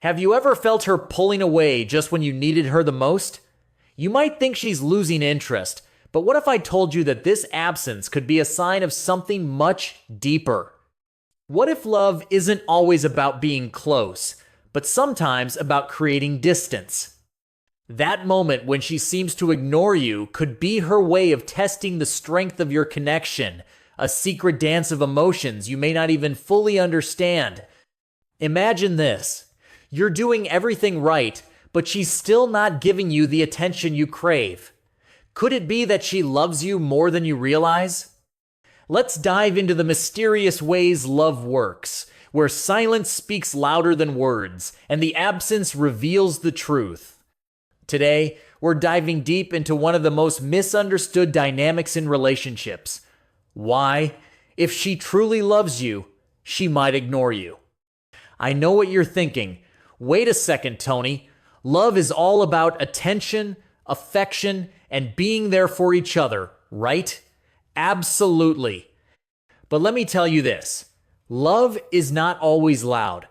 Have you ever felt her pulling away just when you needed her the most? You might think she's losing interest, but what if I told you that this absence could be a sign of something much deeper? What if love isn't always about being close, but sometimes about creating distance? That moment when she seems to ignore you could be her way of testing the strength of your connection, a secret dance of emotions you may not even fully understand. Imagine this. You're doing everything right, but she's still not giving you the attention you crave. Could it be that she loves you more than you realize? Let's dive into the mysterious ways love works, where silence speaks louder than words, and the absence reveals the truth. Today, we're diving deep into one of the most misunderstood dynamics in relationships. Why, if she truly loves you, she might ignore you. I know what you're thinking. Wait a second, Tony. Love is all about attention, affection, and being there for each other, right? Absolutely. But let me tell you this. Love is not always loud.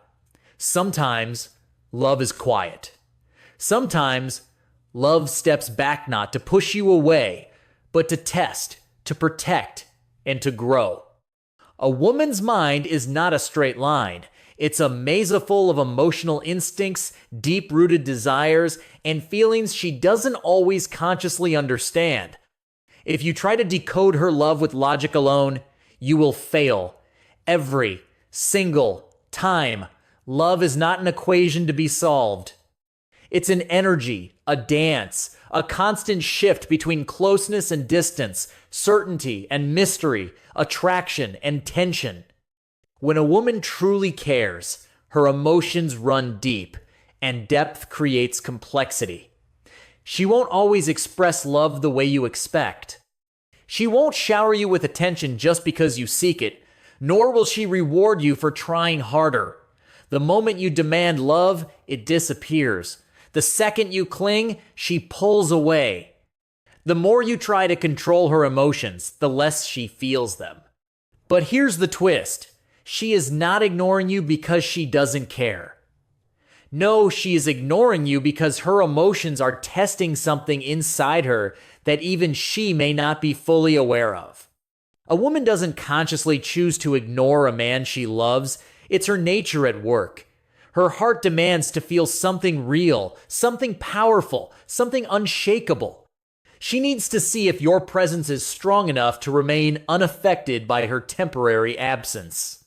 Sometimes, love is quiet. Sometimes, love steps back not to push you away, but to test, to protect, and to grow. A woman's mind is not a straight line. It's a maze full of emotional instincts, deep-rooted desires, and feelings she doesn't always consciously understand. If you try to decode her love with logic alone, you will fail. Every single time. Love is not an equation to be solved. It's an energy, a dance, a constant shift between closeness and distance, certainty and mystery, attraction and tension. When a woman truly cares, her emotions run deep, and depth creates complexity. She won't always express love the way you expect. She won't shower you with attention just because you seek it, nor will she reward you for trying harder. The moment you demand love, it disappears. The second you cling, she pulls away. The more you try to control her emotions, the less she feels them. But here's the twist. She is not ignoring you because she doesn't care. No, she is ignoring you because her emotions are testing something inside her that even she may not be fully aware of. A woman doesn't consciously choose to ignore a man she loves. It's her nature at work. Her heart demands to feel something real, something powerful, something unshakable. She needs to see if your presence is strong enough to remain unaffected by her temporary absence.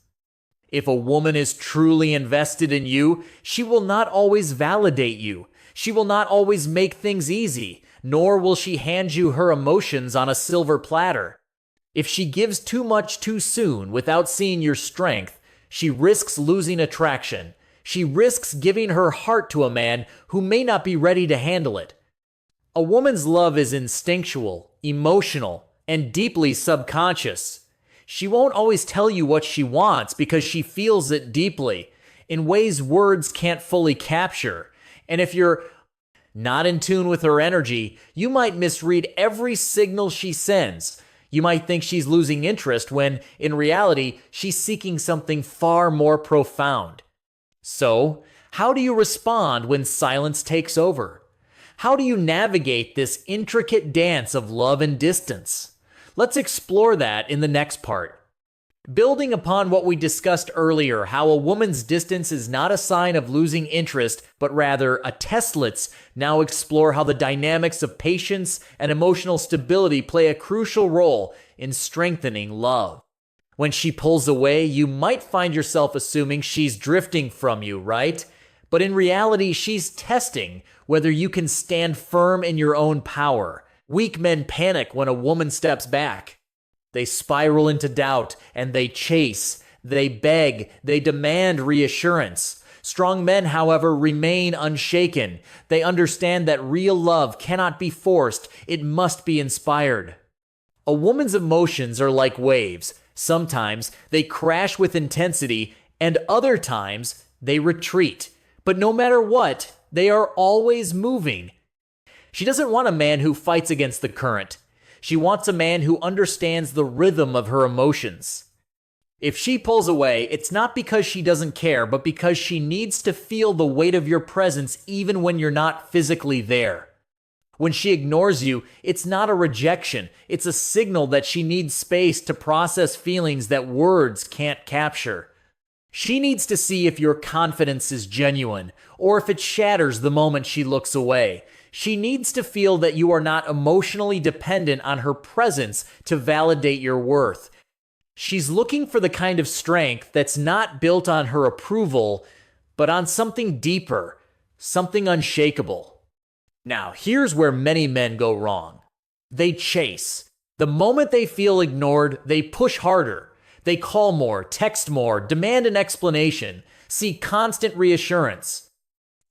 If a woman is truly invested in you, she will not always validate you. She will not always make things easy, nor will she hand you her emotions on a silver platter. If she gives too much too soon without seeing your strength, she risks losing attraction. She risks giving her heart to a man who may not be ready to handle it. A woman's love is instinctual, emotional, and deeply subconscious. She won't always tell you what she wants because she feels it deeply, in ways words can't fully capture. And if you're not in tune with her energy, you might misread every signal she sends. You might think she's losing interest when, in reality, she's seeking something far more profound. So, how do you respond when silence takes over? How do you navigate this intricate dance of love and distance? Let's explore that in the next part. Building upon what we discussed earlier, how a woman's distance is not a sign of losing interest, but rather a test, let's now explore how the dynamics of patience and emotional stability play a crucial role in strengthening love. When she pulls away, you might find yourself assuming she's drifting from you, right? But in reality, she's testing whether you can stand firm in your own power. Weak men panic when a woman steps back. They spiral into doubt, and they chase, they beg, they demand reassurance. Strong men, however, remain unshaken. They understand that real love cannot be forced, it must be inspired. A woman's emotions are like waves. Sometimes they crash with intensity, and other times they retreat. But no matter what, they are always moving. She doesn't want a man who fights against the current. She wants a man who understands the rhythm of her emotions. If she pulls away, it's not because she doesn't care, but because she needs to feel the weight of your presence even when you're not physically there. When she ignores you, it's not a rejection. It's a signal that she needs space to process feelings that words can't capture. She needs to see if your confidence is genuine, or if it shatters the moment she looks away. She needs to feel that you are not emotionally dependent on her presence to validate your worth. She's looking for the kind of strength that's not built on her approval, but on something deeper, something unshakable. Now, here's where many men go wrong. They chase. The moment they feel ignored, they push harder. They call more, text more, demand an explanation, seek constant reassurance.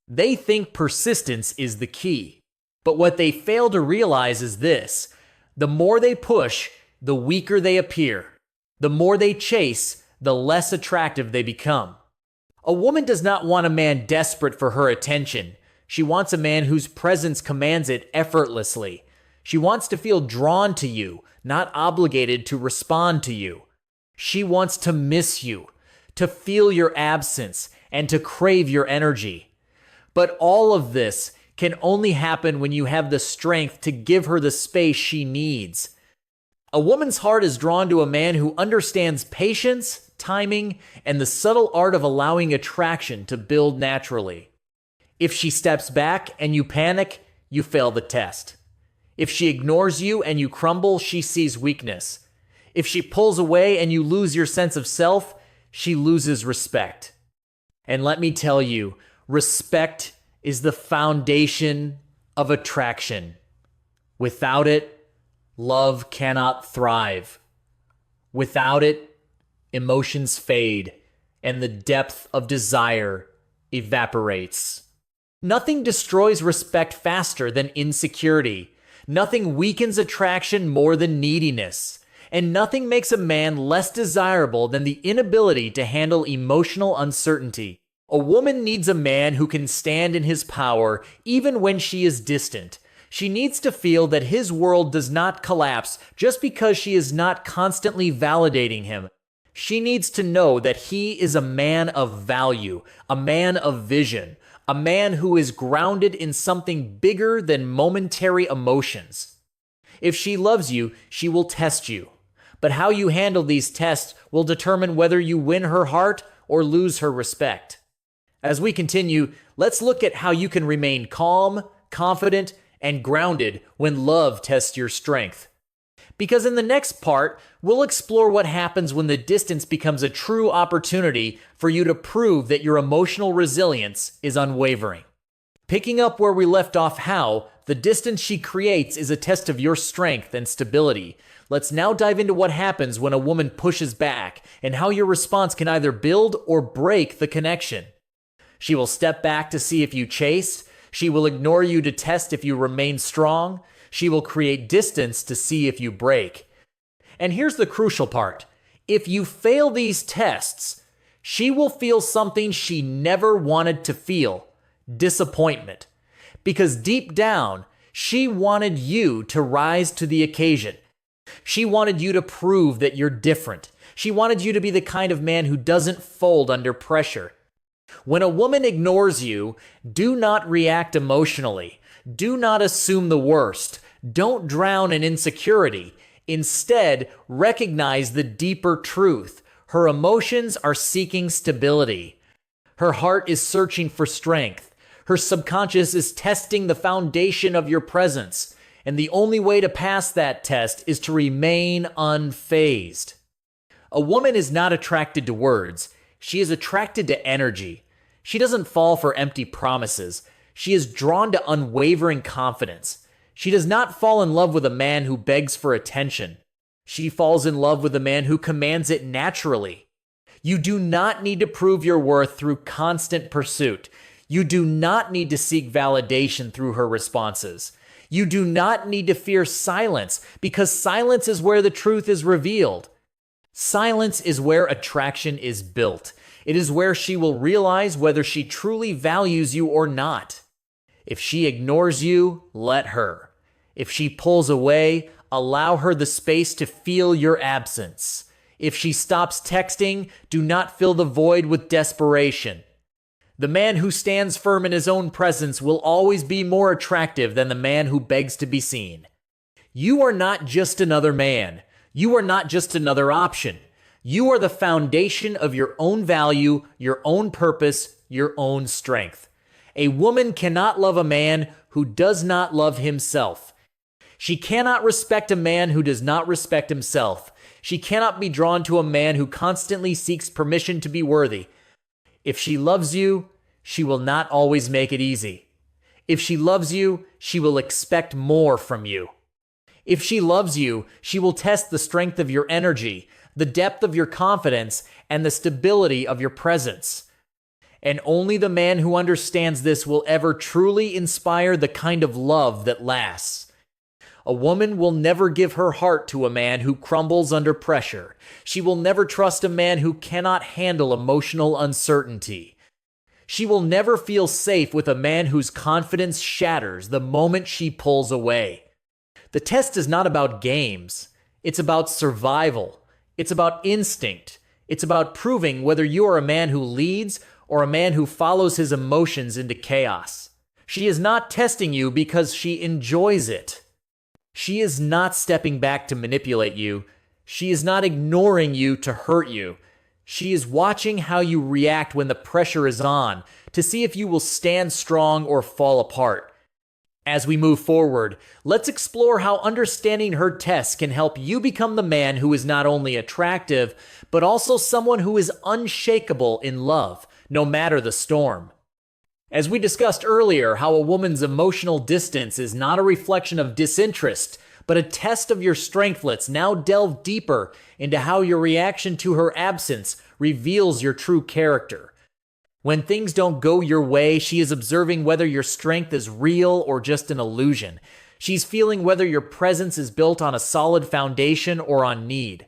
They think persistence is the key. But what they fail to realize is this: the more they push, the weaker they appear. The more they chase, the less attractive they become. A woman does not want a man desperate for her attention. She wants a man whose presence commands it effortlessly. She wants to feel drawn to you, not obligated to respond to you. She wants to miss you, to feel your absence, and to crave your energy. But all of this can only happen when you have the strength to give her the space she needs. A woman's heart is drawn to a man who understands patience, timing, and the subtle art of allowing attraction to build naturally. If she steps back and you panic, you fail the test. If she ignores you and you crumble, she sees weakness. If she pulls away and you lose your sense of self, she loses respect. And let me tell you, respect is the foundation of attraction. Without it, love cannot thrive. Without it, emotions fade, and the depth of desire evaporates. Nothing destroys respect faster than insecurity. Nothing weakens attraction more than neediness. And nothing makes a man less desirable than the inability to handle emotional uncertainty. A woman needs a man who can stand in his power even when she is distant. She needs to feel that his world does not collapse just because she is not constantly validating him. She needs to know that he is a man of value, a man of vision, a man who is grounded in something bigger than momentary emotions. If she loves you, she will test you. But how you handle these tests will determine whether you win her heart or lose her respect. As we continue, let's look at how you can remain calm, confident, and grounded when love tests your strength. Because in the next part, we'll explore what happens when the distance becomes a true opportunity for you to prove that your emotional resilience is unwavering. Picking up where we left off, how the distance she creates is a test of your strength and stability. Let's now dive into what happens when a woman pushes back and how your response can either build or break the connection. She will step back to see if you chase. She will ignore you to test if you remain strong. She will create distance to see if you break. And here's the crucial part. If you fail these tests, she will feel something she never wanted to feel: disappointment. Because deep down, she wanted you to rise to the occasion. She wanted you to prove that you're different. She wanted you to be the kind of man who doesn't fold under pressure. When a woman ignores you, do not react emotionally. Do not assume the worst. Don't drown in insecurity. Instead, recognize the deeper truth. Her emotions are seeking stability. Her heart is searching for strength. Her subconscious is testing the foundation of your presence. And the only way to pass that test is to remain unfazed. A woman is not attracted to words. She is attracted to energy. She doesn't fall for empty promises. She is drawn to unwavering confidence. She does not fall in love with a man who begs for attention. She falls in love with a man who commands it naturally. You do not need to prove your worth through constant pursuit. You do not need to seek validation through her responses. You do not need to fear silence, because silence is where the truth is revealed. Silence is where attraction is built. It is where she will realize whether she truly values you or not. If she ignores you, let her. If she pulls away, allow her the space to feel your absence. If she stops texting, do not fill the void with desperation. The man who stands firm in his own presence will always be more attractive than the man who begs to be seen. You are not just another man. You are not just another option. You are the foundation of your own value, your own purpose, your own strength. A woman cannot love a man who does not love himself. She cannot respect a man who does not respect himself. She cannot be drawn to a man who constantly seeks permission to be worthy. If she loves you, she will not always make it easy. If she loves you, she will expect more from you. If she loves you, she will test the strength of your energy, the depth of your confidence, and the stability of your presence. And only the man who understands this will ever truly inspire the kind of love that lasts. A woman will never give her heart to a man who crumbles under pressure. She will never trust a man who cannot handle emotional uncertainty. She will never feel safe with a man whose confidence shatters the moment she pulls away. The test is not about games. It's about survival. It's about instinct. It's about proving whether you are a man who leads or a man who follows his emotions into chaos. She is not testing you because she enjoys it. She is not stepping back to manipulate you. She is not ignoring you to hurt you. She is watching how you react when the pressure is on to see if you will stand strong or fall apart. As we move forward, let's explore how understanding her tests can help you become the man who is not only attractive, but also someone who is unshakable in love, no matter the storm. As we discussed earlier, how a woman's emotional distance is not a reflection of disinterest, but a test of your strength. Let's now delve deeper into how your reaction to her absence reveals your true character. When things don't go your way, she is observing whether your strength is real or just an illusion. She's feeling whether your presence is built on a solid foundation or on need.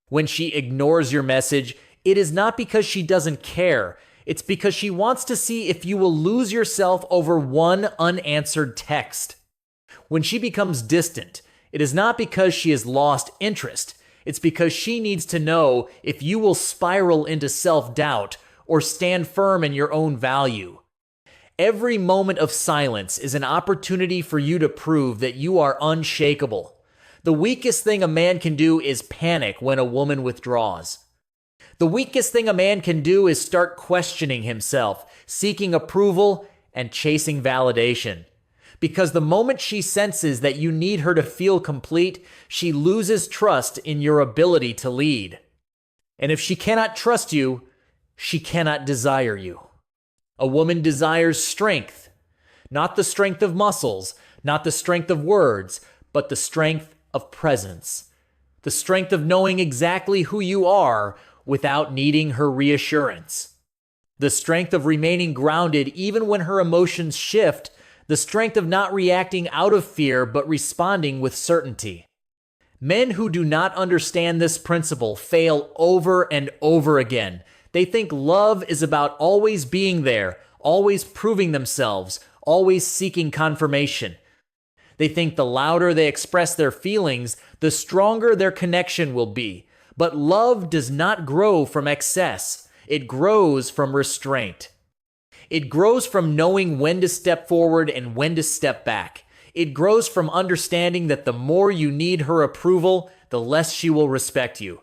When she ignores your message, it is not because she doesn't care. It's because she wants to see if you will lose yourself over one unanswered text. When she becomes distant, it is not because she has lost interest. It's because she needs to know if you will spiral into self-doubt or stand firm in your own value. Every moment of silence is an opportunity for you to prove that you are unshakable. The weakest thing a man can do is panic when a woman withdraws. The weakest thing a man can do is start questioning himself, seeking approval, and chasing validation. Because the moment she senses that you need her to feel complete, she loses trust in your ability to lead. And if she cannot trust you, she cannot desire you. A woman desires strength, not the strength of muscles, not the strength of words, but the strength of presence. The strength of knowing exactly who you are without needing her reassurance. The strength of remaining grounded even when her emotions shift. The strength of not reacting out of fear but responding with certainty. Men who do not understand this principle fail over and over again. They think love is about always being there, always proving themselves, always seeking confirmation. They think the louder they express their feelings, the stronger their connection will be. But love does not grow from excess. It grows from restraint. It grows from knowing when to step forward and when to step back. It grows from understanding that the more you need her approval, the less she will respect you.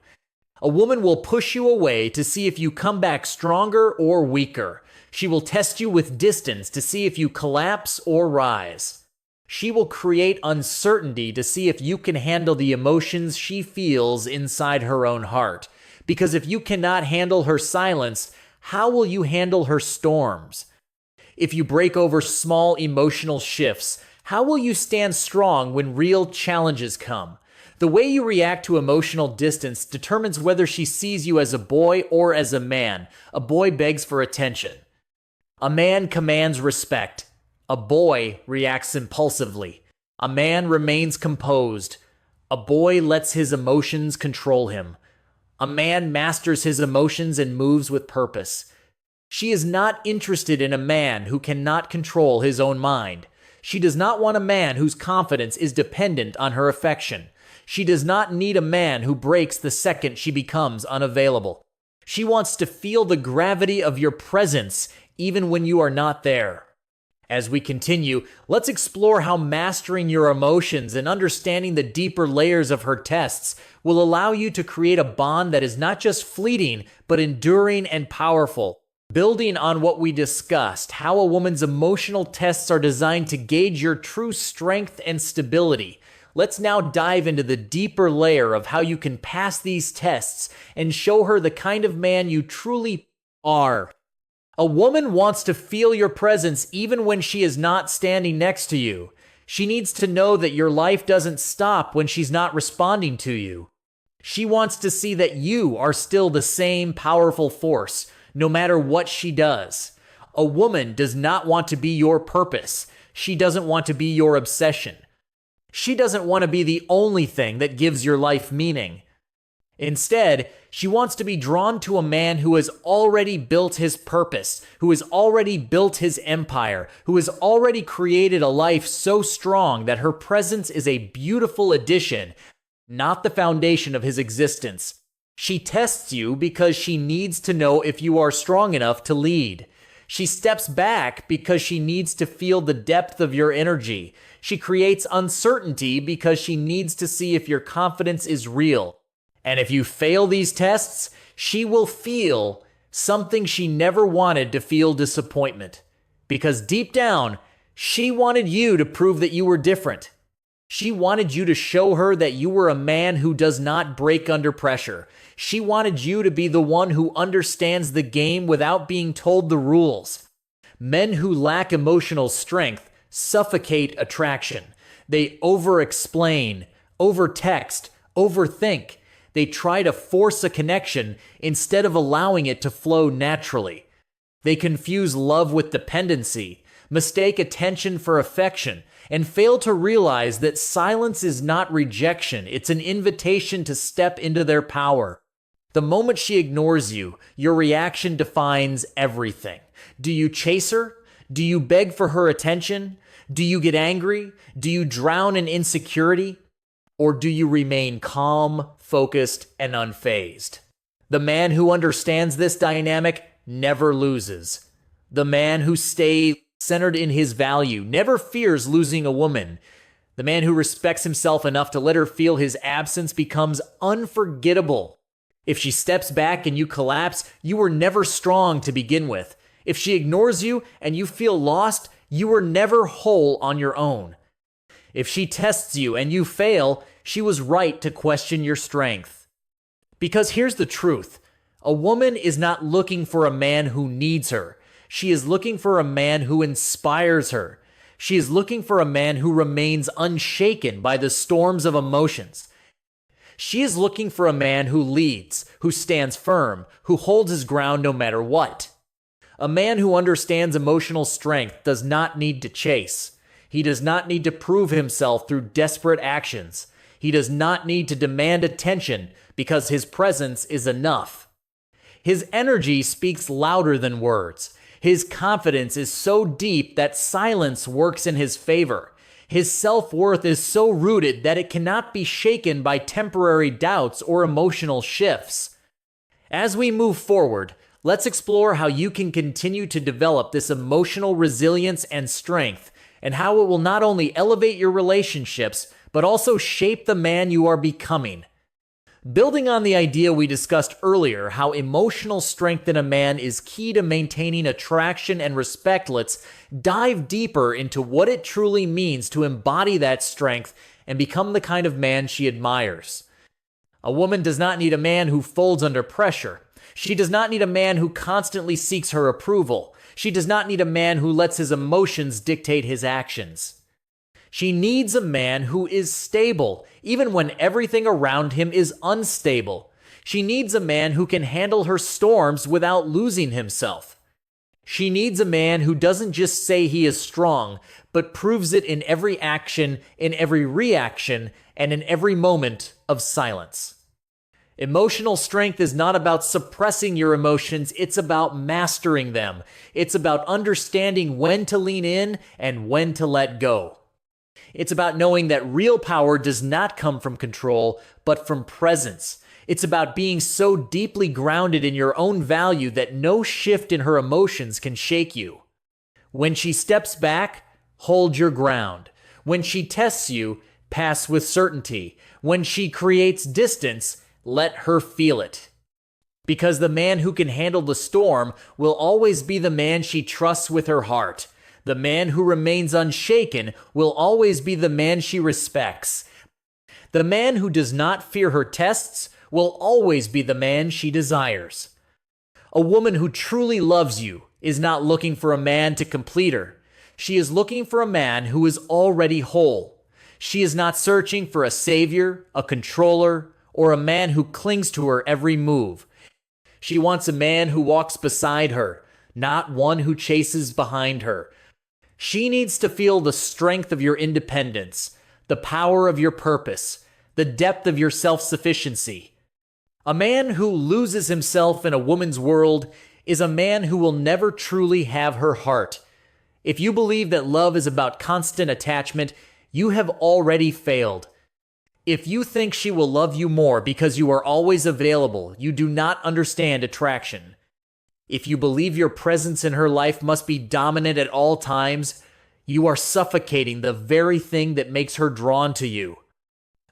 A woman will push you away to see if you come back stronger or weaker. She will test you with distance to see if you collapse or rise. She will create uncertainty to see if you can handle the emotions she feels inside her own heart. Because if you cannot handle her silence, how will you handle her storms? If you break over small emotional shifts, how will you stand strong when real challenges come? The way you react to emotional distance determines whether she sees you as a boy or as a man. A boy begs for attention. A man commands respect. A boy reacts impulsively. A man remains composed. A boy lets his emotions control him. A man masters his emotions and moves with purpose. She is not interested in a man who cannot control his own mind. She does not want a man whose confidence is dependent on her affection. She does not need a man who breaks the second she becomes unavailable. She wants to feel the gravity of your presence even when you are not there. As we continue, let's explore how mastering your emotions and understanding the deeper layers of her tests will allow you to create a bond that is not just fleeting, but enduring and powerful. Building on what we discussed, how a woman's emotional tests are designed to gauge your true strength and stability, let's now dive into the deeper layer of how you can pass these tests and show her the kind of man you truly are. A woman wants to feel your presence even when she is not standing next to you. She needs to know that your life doesn't stop when she's not responding to you. She wants to see that you are still the same powerful force, no matter what she does. A woman does not want to be your purpose. She doesn't want to be your obsession. She doesn't want to be the only thing that gives your life meaning. Instead, she wants to be drawn to a man who has already built his purpose, who has already built his empire, who has already created a life so strong that her presence is a beautiful addition, not the foundation of his existence. She tests you because she needs to know if you are strong enough to lead. She steps back because she needs to feel the depth of your energy. She creates uncertainty because she needs to see if your confidence is real. And if you fail these tests, she will feel something she never wanted to feel: disappointment. Because deep down, she wanted you to prove that you were different. She wanted you to show her that you were a man who does not break under pressure. She wanted you to be the one who understands the game without being told the rules. Men who lack emotional strength suffocate attraction. They over-explain, over-text, overthink. They try to force a connection instead of allowing it to flow naturally. They confuse love with dependency, mistake attention for affection, and fail to realize that silence is not rejection, it's an invitation to step into their power. The moment she ignores you, your reaction defines everything. Do you chase her? Do you beg for her attention? Do you get angry? Do you drown in insecurity? Or do you remain calm, focused, and unfazed? The man who understands this dynamic never loses. The man who stays centered in his value never fears losing a woman. The man who respects himself enough to let her feel his absence becomes unforgettable. If she steps back and you collapse, you were never strong to begin with. If she ignores you and you feel lost, you were never whole on your own. If she tests you and you fail, she was right to question your strength. Because here's the truth. A woman is not looking for a man who needs her. She is looking for a man who inspires her. She is looking for a man who remains unshaken by the storms of emotions. She is looking for a man who leads, who stands firm, who holds his ground no matter what. A man who understands emotional strength does not need to chase. He does not need to prove himself through desperate actions. He does not need to demand attention because his presence is enough. His energy speaks louder than words. His confidence is so deep that silence works in his favor. His self-worth is so rooted that it cannot be shaken by temporary doubts or emotional shifts. As we move forward, let's explore how you can continue to develop this emotional resilience and strength, and how it will not only elevate your relationships, but also shape the man you are becoming. Building on the idea we discussed earlier, how emotional strength in a man is key to maintaining attraction and respect, let's dive deeper into what it truly means to embody that strength and become the kind of man she admires. A woman does not need a man who folds under pressure. She does not need a man who constantly seeks her approval. She does not need a man who lets his emotions dictate his actions. She needs a man who is stable, even when everything around him is unstable. She needs a man who can handle her storms without losing himself. She needs a man who doesn't just say he is strong, but proves it in every action, in every reaction, and in every moment of silence. Emotional strength is not about suppressing your emotions, it's about mastering them. It's about understanding when to lean in and when to let go. It's about knowing that real power does not come from control, but from presence. It's about being so deeply grounded in your own value that no shift in her emotions can shake you. When she steps back, hold your ground. When she tests you, pass with certainty. When she creates distance, let her feel it. Because the man who can handle the storm will always be the man she trusts with her heart. The man who remains unshaken will always be the man she respects. The man who does not fear her tests will always be the man she desires. A woman who truly loves you is not looking for a man to complete her. She is looking for a man who is already whole. She is not searching for a savior, a controller, or a man who clings to her every move. She wants a man who walks beside her, not one who chases behind her. She needs to feel the strength of your independence, the power of your purpose, the depth of your self-sufficiency. A man who loses himself in a woman's world is a man who will never truly have her heart. If you believe that love is about constant attachment, you have already failed. If you think she will love you more because you are always available, you do not understand attraction. If you believe your presence in her life must be dominant at all times, you are suffocating the very thing that makes her drawn to you.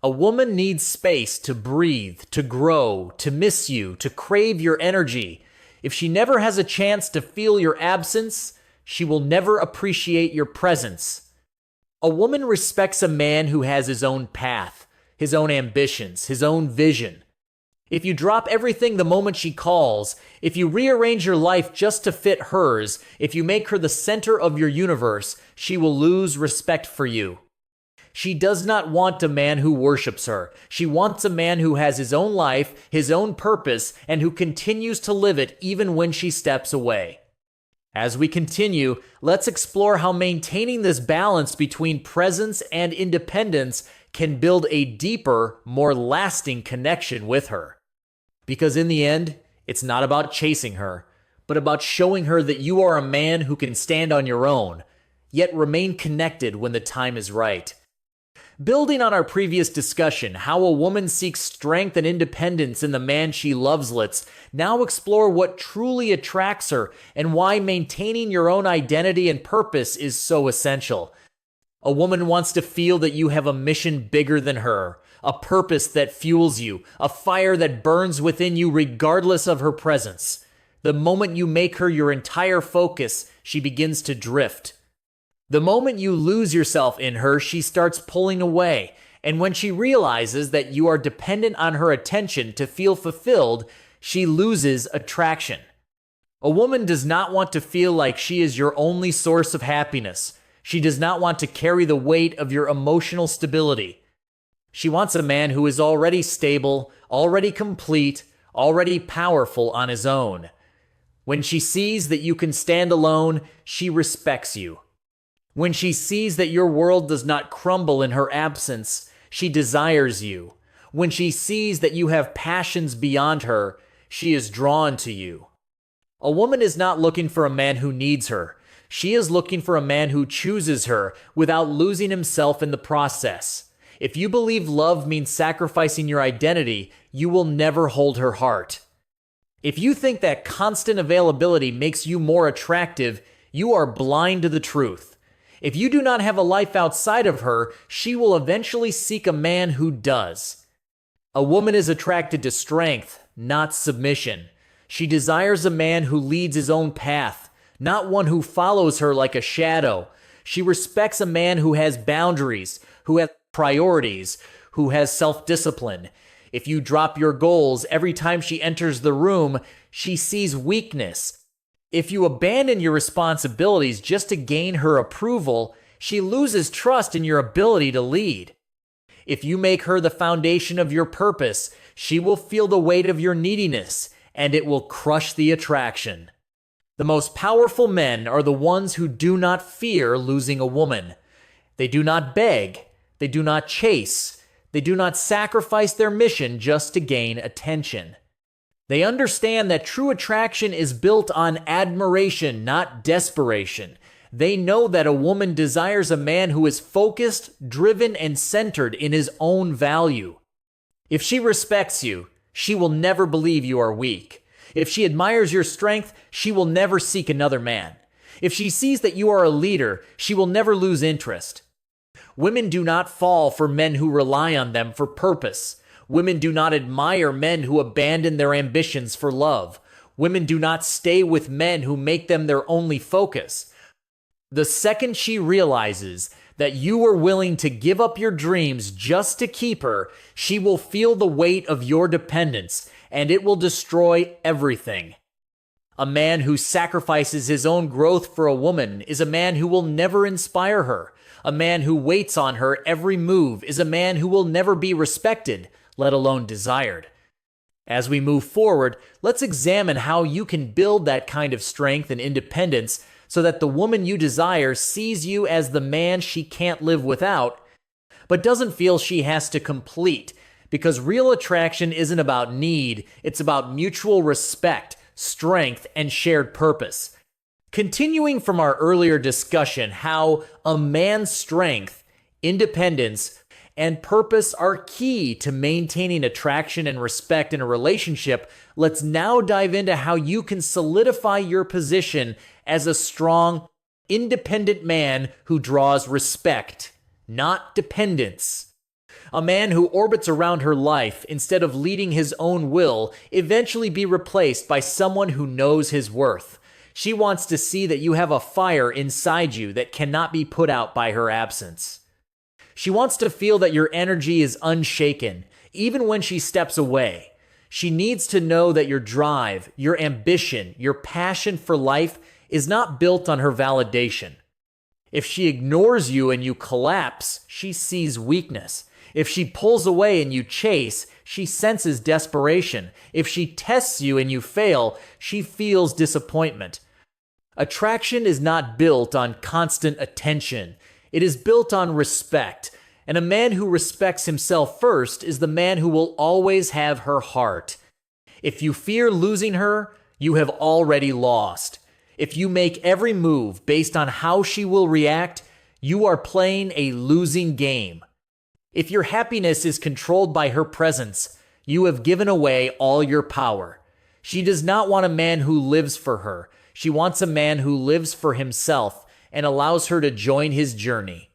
A woman needs space to breathe, to grow, to miss you, to crave your energy. If she never has a chance to feel your absence, she will never appreciate your presence. A woman respects a man who has his own path, his own ambitions, his own vision. If you drop everything the moment she calls, if you rearrange your life just to fit hers, if you make her the center of your universe, she will lose respect for you. She does not want a man who worships her. She wants a man who has his own life, his own purpose, and who continues to live it even when she steps away. As we continue, let's explore how maintaining this balance between presence and independence can build a deeper, more lasting connection with her. Because in the end, it's not about chasing her, but about showing her that you are a man who can stand on your own, yet remain connected when the time is right. Building on our previous discussion, how a woman seeks strength and independence in the man she loves, let's now explore what truly attracts her and why maintaining your own identity and purpose is so essential. A woman wants to feel that you have a mission bigger than her, a purpose that fuels you, a fire that burns within you regardless of her presence. The moment you make her your entire focus, she begins to drift. The moment you lose yourself in her, she starts pulling away, and when she realizes that you are dependent on her attention to feel fulfilled, she loses attraction. A woman does not want to feel like she is your only source of happiness. She does not want to carry the weight of your emotional stability. She wants a man who is already stable, already complete, already powerful on his own. When she sees that you can stand alone, she respects you. When she sees that your world does not crumble in her absence, she desires you. When she sees that you have passions beyond her, she is drawn to you. A woman is not looking for a man who needs her. She is looking for a man who chooses her without losing himself in the process. If you believe love means sacrificing your identity, you will never hold her heart. If you think that constant availability makes you more attractive, you are blind to the truth. If you do not have a life outside of her, she will eventually seek a man who does. A woman is attracted to strength, not submission. She desires a man who leads his own path, not one who follows her like a shadow. She respects a man who has boundaries, who has priorities, who has self-discipline. If you drop your goals every time she enters the room, she sees weakness. If you abandon your responsibilities just to gain her approval, she loses trust in your ability to lead. If you make her the foundation of your purpose, she will feel the weight of your neediness, and it will crush the attraction. The most powerful men are the ones who do not fear losing a woman. They do not beg. They do not chase. They do not sacrifice their mission just to gain attention. They understand that true attraction is built on admiration, not desperation. They know that a woman desires a man who is focused, driven, and centered in his own value. If she respects you, she will never believe you are weak. If she admires your strength, she will never seek another man. If she sees that you are a leader, she will never lose interest. Women do not fall for men who rely on them for purpose. Women do not admire men who abandon their ambitions for love. Women do not stay with men who make them their only focus. The second she realizes that you are willing to give up your dreams just to keep her, she will feel the weight of your dependence, and it will destroy everything. A man who sacrifices his own growth for a woman is a man who will never inspire her. A man who waits on her every move is a man who will never be respected, let alone desired. As we move forward, let's examine how you can build that kind of strength and independence so that the woman you desire sees you as the man she can't live without, but doesn't feel she has to complete, because real attraction isn't about need, it's about mutual respect, strength, and shared purpose. Continuing from our earlier discussion, how a man's strength, independence, and purpose are key to maintaining attraction and respect in a relationship, let's now dive into how you can solidify your position as a strong, independent man who draws respect, not dependence. A man who orbits around her life instead of leading his own will eventually be replaced by someone who knows his worth. She wants to see that you have a fire inside you that cannot be put out by her absence. She wants to feel that your energy is unshaken, even when she steps away. She needs to know that your drive, your ambition, your passion for life is not built on her validation. If she ignores you and you collapse, she sees weakness. If she pulls away and you chase, she senses desperation. If she tests you and you fail, she feels disappointment. Attraction is not built on constant attention. It is built on respect. And a man who respects himself first is the man who will always have her heart. If you fear losing her, you have already lost. If you make every move based on how she will react, you are playing a losing game. If your happiness is controlled by her presence, you have given away all your power. She does not want a man who lives for her. She wants a man who lives for himself and allows her to join his journey.